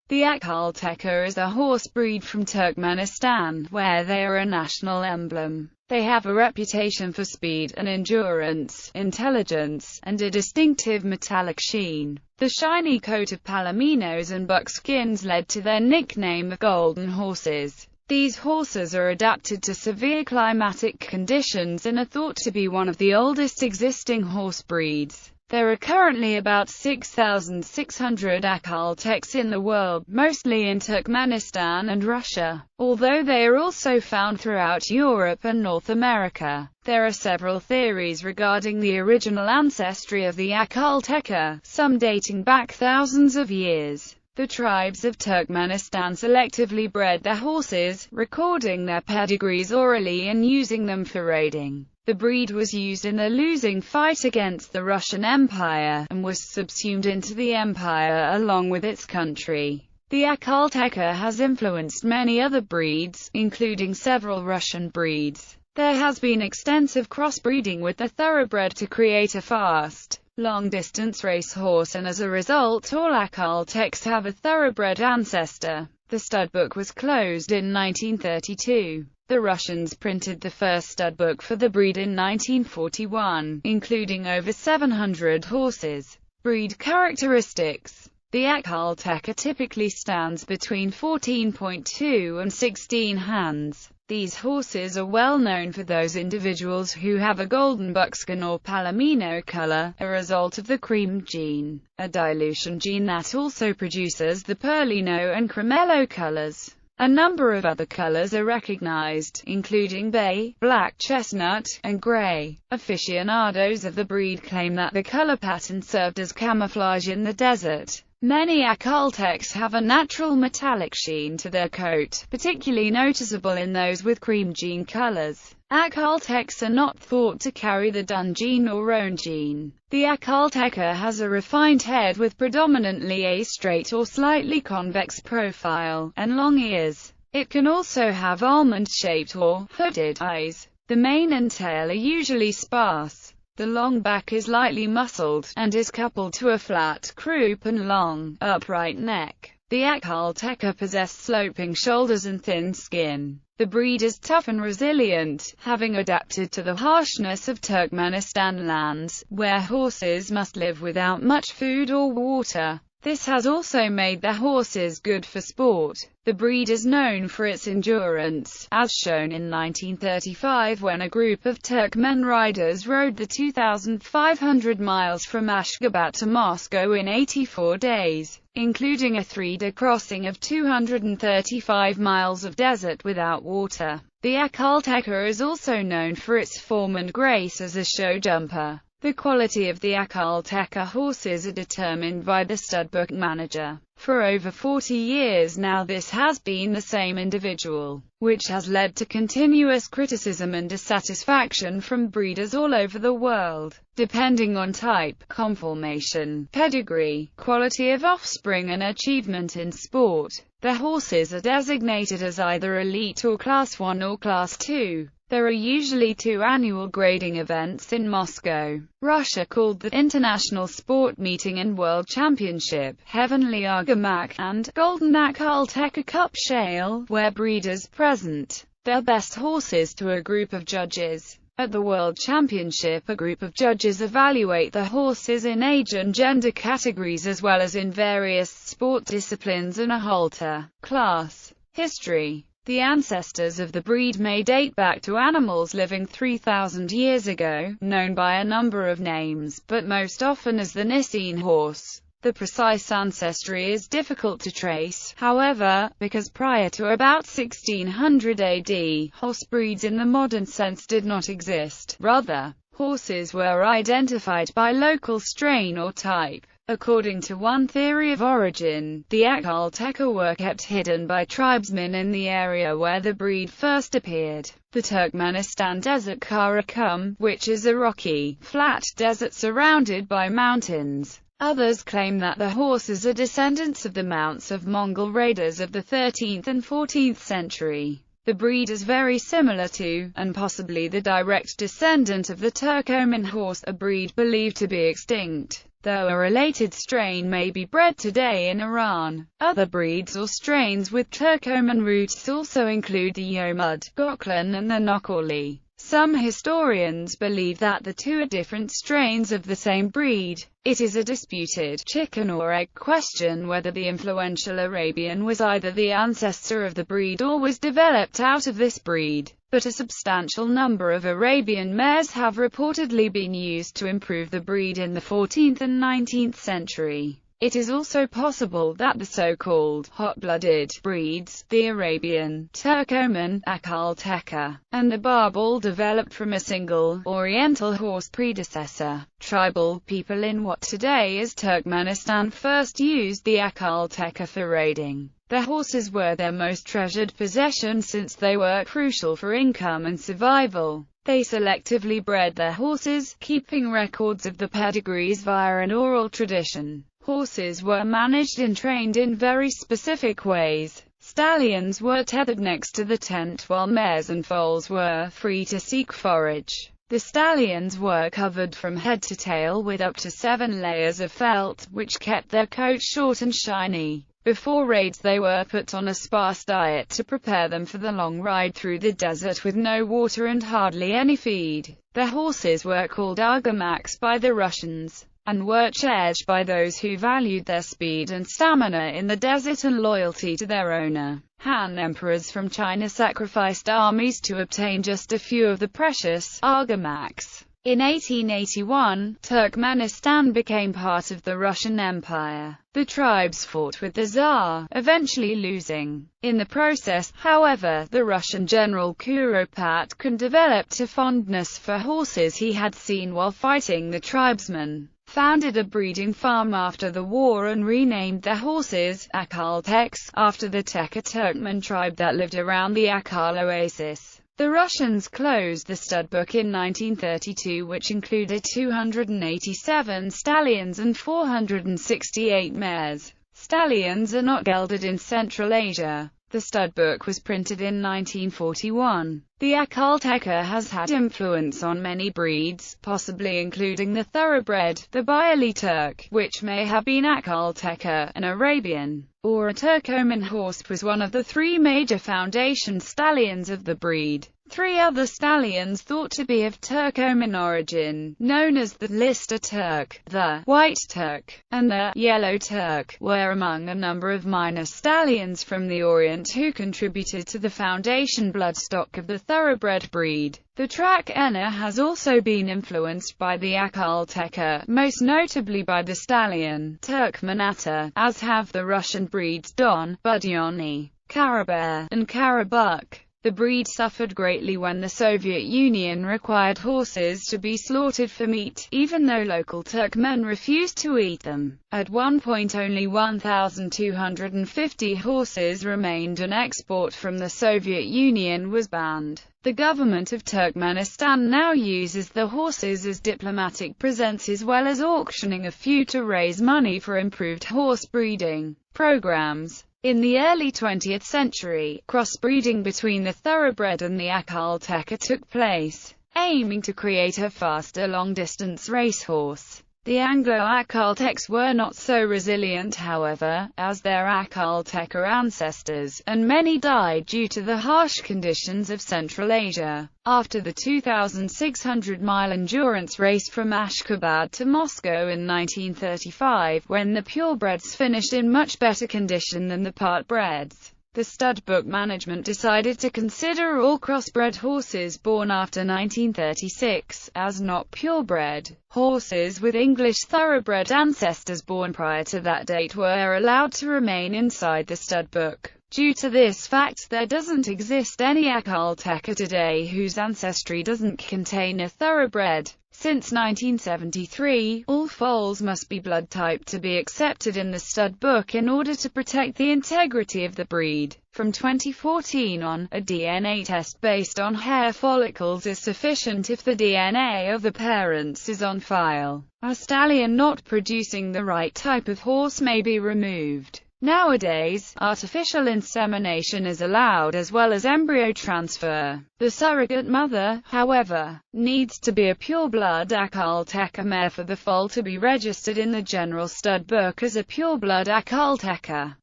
The Akhal-Teke is a horse breed from Turkmenistan, where they are a national emblem. They have a reputation for speed and endurance, intelligence, and a distinctive metallic sheen. The shiny coat of palominos and buckskins led to their nickname of golden horses. These horses are adapted to severe climatic conditions and are thought to be one of the oldest existing horse breeds. There are currently about 6,600 Akhal-Tekes in the world, mostly in Turkmenistan and Russia, although they are also found throughout Europe and North America. There are several theories regarding the original ancestry of the Akhal-Teke, some dating back thousands of years. The tribes of Turkmenistan selectively bred their horses, recording their pedigrees orally and using them for raiding. The breed was used in the losing fight against the Russian Empire, and was subsumed into the empire along with its country. The Akhal-Teke has influenced many other breeds, including several Russian breeds. There has been extensive crossbreeding with the thoroughbred to create a fast, long-distance racehorse, and as a result all Akhal-Tekes have a thoroughbred ancestor. The stud book was closed in 1932. The Russians printed the first stud book for the breed in 1941, including over 700 horses. Breed characteristics. The Akhal-Teke typically stands between 14.2 and 16 hands. These horses are well known for those individuals who have a golden buckskin or palomino color, a result of the cream gene, a dilution gene that also produces the pearlino and cremello colors. A number of other colors are recognized, including bay, black chestnut, and gray. Aficionados of the breed claim that the color pattern served as camouflage in the desert. Many Akhal-Tekes have a natural metallic sheen to their coat, particularly noticeable in those with cream gene colors. Akhal-Tekes are not thought to carry the dun gene or roan gene. The Akhal-Teke has a refined head with predominantly a straight or slightly convex profile, and long ears. It can also have almond-shaped or hooded eyes. The mane and tail are usually sparse. The long back is lightly muscled, and is coupled to a flat croup and long, upright neck. The Akhal-Teke possess sloping shoulders and thin skin. The breed is tough and resilient, having adapted to the harshness of Turkmenistan lands, where horses must live without much food or water. This has also made their horses good for sport. The breed is known for its endurance, as shown in 1935 when a group of Turkmen riders rode the 2,500 miles from Ashgabat to Moscow in 84 days, including a 3-day crossing of 235 miles of desert without water. The Akhal-Teke is also known for its form and grace as a show jumper. The quality of the Akhal-Teke horses are determined by the stud book manager. For over 40 years now this has been the same individual, which has led to continuous criticism and dissatisfaction from breeders all over the world. Depending on type, conformation, pedigree, quality of offspring and achievement in sport, the horses are designated as either elite or Class 1 or Class 2. There are usually 2 annual grading events in Moscow, Russia, called the International Sport Meeting and World Championship, Heavenly Argamak, and Golden Akhal-Teke Cup Shale, where breeders present their best horses to a group of judges. At the World Championship, a group of judges evaluate the horses in age and gender categories as well as in various sport disciplines and a halter class. History. The ancestors of the breed may date back to animals living 3,000 years ago, known by a number of names, but most often as the Nicene horse. The precise ancestry is difficult to trace, however, because prior to about 1600 AD, horse breeds in the modern sense did not exist. Rather, horses were identified by local strain or type. According to one theory of origin, the Akhal-Teke were kept hidden by tribesmen in the area where the breed first appeared, the Turkmenistan Desert Karakum, which is a rocky, flat desert surrounded by mountains. Others claim that the horses are descendants of the mounts of Mongol raiders of the 13th and 14th century. The breed is very similar to, and possibly the direct descendant of the Turkoman horse, a breed believed to be extinct. though a related strain may be bred today in Iran. Other breeds or strains with Turcoman roots also include the Yomud, Goklan and the Nokorli. Some historians believe that the two are different strains of the same breed. It is a disputed chicken or egg question whether the influential Arabian was either the ancestor of the breed or was developed out of this breed, but a substantial number of Arabian mares have reportedly been used to improve the breed in the 14th and 19th century. It is also possible that the so-called hot-blooded breeds, the Arabian, Turcoman, Akhal-Teke, and the Barb all developed from a single, Oriental horse predecessor. Tribal people in what today is Turkmenistan first used the Akhal-Teke for raiding. The horses were their most treasured possession since they were crucial for income and survival. They selectively bred their horses, keeping records of the pedigrees via an oral tradition. Horses were managed and trained in very specific ways. Stallions were tethered next to the tent while mares and foals were free to seek forage. The stallions were covered from head to tail with up to 7 layers of felt, which kept their coats short and shiny. Before raids they were put on a sparse diet to prepare them for the long ride through the desert with no water and hardly any feed. The horses were called argamaks by the Russians, and were cherished by those who valued their speed and stamina in the desert and loyalty to their owner. Han emperors from China sacrificed armies to obtain just a few of the precious argamaks. In 1881, Turkmenistan became part of the Russian Empire. The tribes fought with the Tsar, eventually losing. In the process, however, the Russian general Kuropatkin developed a fondness for horses he had seen while fighting the tribesmen, founded a breeding farm after the war and renamed their horses Akhal-Tekes, after the Teke Turkmen tribe that lived around the Akhal oasis. The Russians closed the stud book in 1932, which included 287 stallions and 468 mares. Stallions are not gelded in Central Asia. The stud book was printed in 1941. The Akhal-Teke has had influence on many breeds, possibly including the thoroughbred, the Bayali Turk, which may have been Akhal-Teke, an Arabian, or a Turcoman horse, was one of the 3 major foundation stallions of the breed. 3 other stallions thought to be of Turcoman origin, known as the Lister Turk, the White Turk, and the Yellow Turk, were among a number of minor stallions from the Orient who contributed to the foundation bloodstock of the thoroughbred breed. The track Enna has also been influenced by the Akhal-Teke, most notably by the stallion Turkmenata, as have the Russian breeds Don, Budyonny, Karabear, and Karabukh. The breed suffered greatly when the Soviet Union required horses to be slaughtered for meat, even though local Turkmen refused to eat them. At one point only 1,250 horses remained, and export from the Soviet Union was banned. The government of Turkmenistan now uses the horses as diplomatic presents as well as auctioning a few to raise money for improved horse breeding programs. In the early 20th century, crossbreeding between the thoroughbred and the Akhal-Teke took place, aiming to create a faster long-distance racehorse. The Anglo-Akhal-Tekes were not so resilient, however, as their Akhal-Teke ancestors, and many died due to the harsh conditions of Central Asia. After the 2,600-mile endurance race from Ashgabat to Moscow in 1935, when the purebreds finished in much better condition than the partbreds, the stud book management decided to consider all crossbred horses born after 1936 as not purebred. Horses with English thoroughbred ancestors born prior to that date were allowed to remain inside the stud book. Due to this fact, there doesn't exist any Akhal-Teke today whose ancestry doesn't contain a thoroughbred. Since 1973, all foals must be blood type to be accepted in the stud book in order to protect the integrity of the breed. From 2014 on, a DNA test based on hair follicles is sufficient if the DNA of the parents is on file. A stallion not producing the right type of horse may be removed. Nowadays, artificial insemination is allowed as well as embryo transfer. The surrogate mother, however, needs to be a pure-blood Akhal-Teke mare for the foal to be registered in the General Stud Book as a pure-blood Akhal-Teke.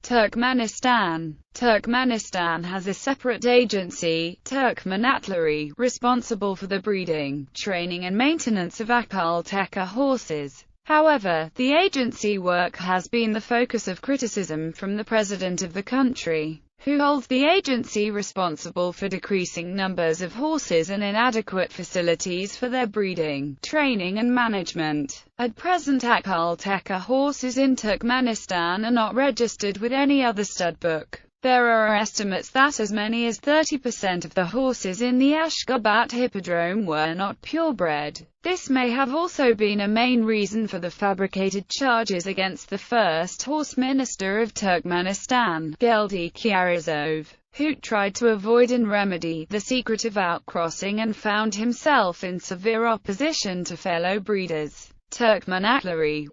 Turkmenistan has a separate agency, Turkmen, responsible for the breeding, training and maintenance of Akhal-Teke horses. However, the agency work has been the focus of criticism from the president of the country, who holds the agency responsible for decreasing numbers of horses and inadequate facilities for their breeding, training and management. At present, Akhal-Teke horses in Turkmenistan are not registered with any other stud book. There are estimates that as many as 30% of the horses in the Ashgabat hippodrome were not purebred. This may have also been a main reason for the fabricated charges against the first horse minister of Turkmenistan, Geldi Kyarizov, who tried to avoid and remedy the secretive outcrossing and found himself in severe opposition to fellow breeders. Turkmen,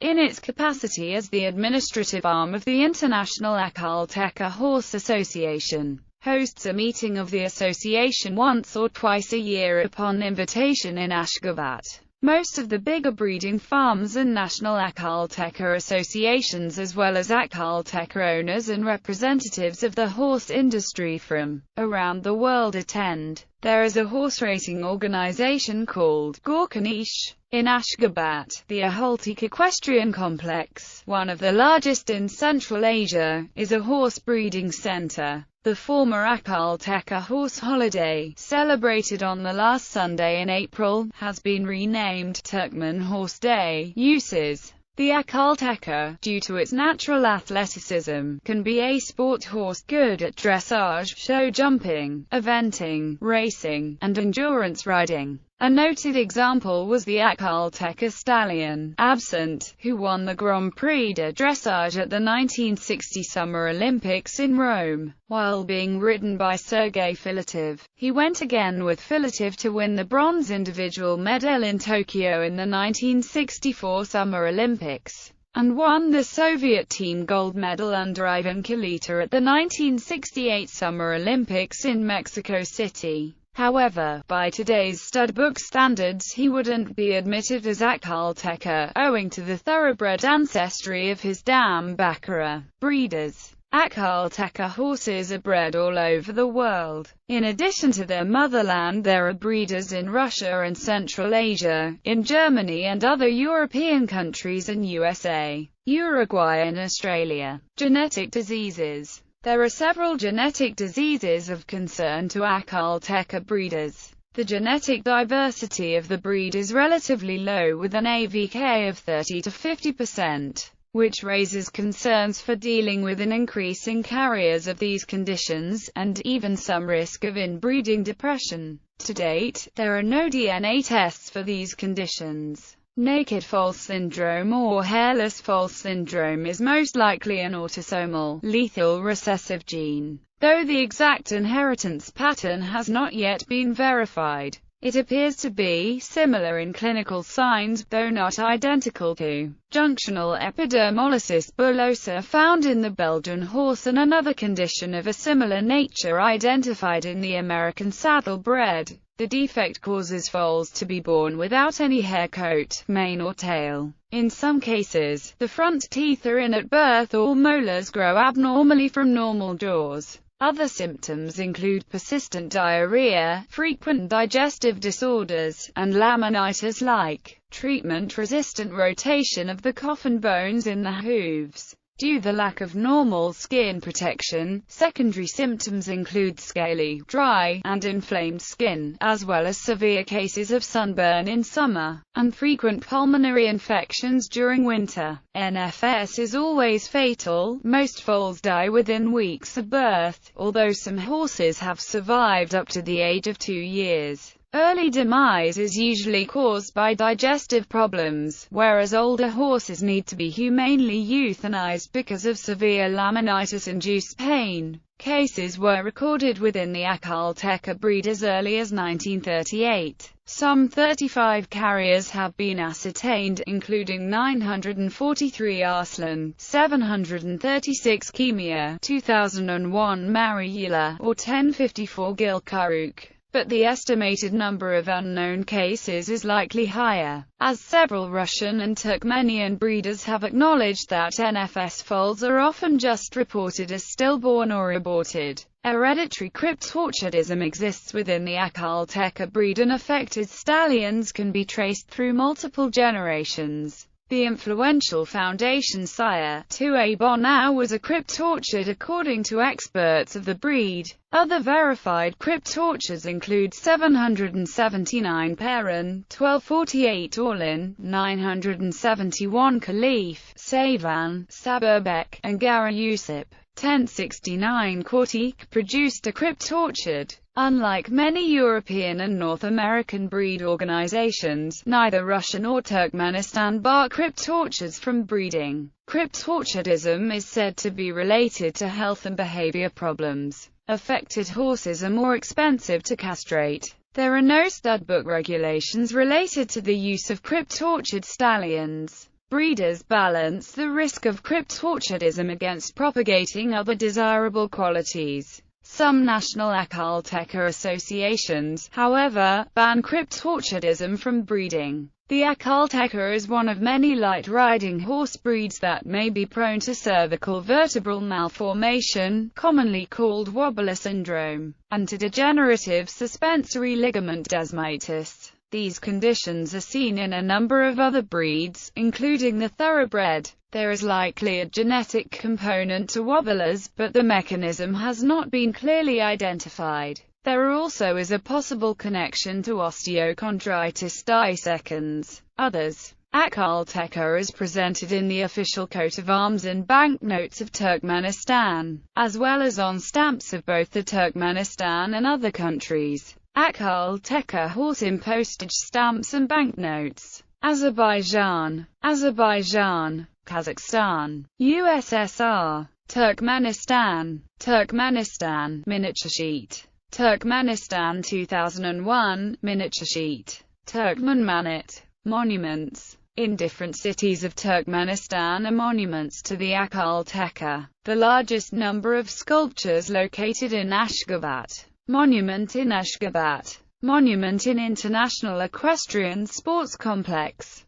in its capacity as the administrative arm of the International Akhal-Teke Horse Association, hosts a meeting of the association once or twice a year upon invitation in Ashgabat. Most of the bigger breeding farms and national Akhal-Teke associations, as well as Akhal-Teke owners and representatives of the horse industry from around the world, attend. There is a horse racing organization called Gorkanish in Ashgabat. The Akhal-Teke Equestrian Complex, one of the largest in Central Asia, is a horse breeding center. The former Akhal-Teke Horse Holiday, celebrated on the last Sunday in April, has been renamed Turkmen Horse Day. Uses: the Akhal-Teke, due to its natural athleticism, can be a sport horse, good at dressage, show jumping, eventing, racing, and endurance riding. A noted example was the Akhal-Teke stallion, Absent, who won the Grand Prix de Dressage at the 1960 Summer Olympics in Rome. While being ridden by Sergei Filatov, he went again with Filatov to win the bronze individual medal in Tokyo in the 1964 Summer Olympics, and won the Soviet team gold medal under Ivan Kalita at the 1968 Summer Olympics in Mexico City. However, by today's stud book standards, he wouldn't be admitted as Akhal-Teke, owing to the thoroughbred ancestry of his dam Baccara breeders. Akhal-Teke horses are bred all over the world. In addition to their motherland, there are breeders in Russia and Central Asia, in Germany and other European countries, and USA, Uruguay and Australia. Genetic diseases. There are several genetic diseases of concern to Akhal-Teke breeders. The genetic diversity of the breed is relatively low, with an AVK of 30 to 50%, which raises concerns for dealing with an increase in carriers of these conditions, and even some risk of inbreeding depression. To date, there are no DNA tests for these conditions. Naked foal syndrome or hairless foal syndrome is most likely an autosomal, lethal recessive gene. Though the exact inheritance pattern has not yet been verified, it appears to be similar in clinical signs, though not identical to junctional epidermolysis bullosa found in the Belgian horse, and another condition of a similar nature identified in the American saddlebred. The defect causes foals to be born without any hair coat, mane or tail. In some cases, the front teeth are in at birth or molars grow abnormally from normal jaws. Other symptoms include persistent diarrhea, frequent digestive disorders, and laminitis-like, treatment-resistant rotation of the coffin bones in the hooves. Due to the lack of normal skin protection, secondary symptoms include scaly, dry, and inflamed skin, as well as severe cases of sunburn in summer, and frequent pulmonary infections during winter. NFS is always fatal. Most foals die within weeks of birth, although some horses have survived up to the age of 2 years. Early demise is usually caused by digestive problems, whereas older horses need to be humanely euthanized because of severe laminitis-induced pain. Cases were recorded within the Akhal-Teke breed as early as 1938. Some 35 carriers have been ascertained, including 943 Arslan, 736 Kimia, 2001 Mariela, or 1054 Gilkaruk. But the estimated number of unknown cases is likely higher, as several Russian and Turkmenian breeders have acknowledged that NFS foals are often just reported as stillborn or aborted. Hereditary cryptorchidism exists within the Akhal-Teke breed, and affected stallions can be traced through multiple generations. The influential foundation sire, 2A Bonau, was a cryptorchid according to experts of the breed. Other verified cryptorchids include 779 Perrin, 1248 Orlin, 971 Khalif, Savan, Saburbek, and Gara Yusip. 1069 Kortik produced a cryptorchid. Unlike many European and North American breed organizations, neither Russia nor Turkmenistan bar cryptorchids from breeding. Cryptorchidism is said to be related to health and behavior problems. Affected horses are more expensive to castrate. There are no studbook regulations related to the use of cryptorchid stallions. Breeders balance the risk of cryptorchidism against propagating other desirable qualities. Some national Akhal-Teke associations, however, ban cryptorchidism from breeding. The Akhal-Teke is one of many light-riding horse breeds that may be prone to cervical vertebral malformation, commonly called wobbler syndrome, and to degenerative suspensory ligament desmitis. These conditions are seen in a number of other breeds, including the thoroughbred. There is likely a genetic component to wobblers, but the mechanism has not been clearly identified. There also is a possible connection to osteochondritis dissecans. Others. Akhal-Teke is presented in the official coat of arms and banknotes of Turkmenistan, as well as on stamps of both the Turkmenistan and other countries. Akhal-Teke horse in postage stamps and banknotes. Azerbaijan, Kazakhstan, USSR, Turkmenistan, miniature sheet. Turkmenistan 2001, miniature sheet. Turkmenmanit, monuments. In different cities of Turkmenistan are monuments to the Akhal-Teke. The largest number of sculptures located in Ashgabat. Monument in Ashgabat. Monument in International Equestrian Sports Complex.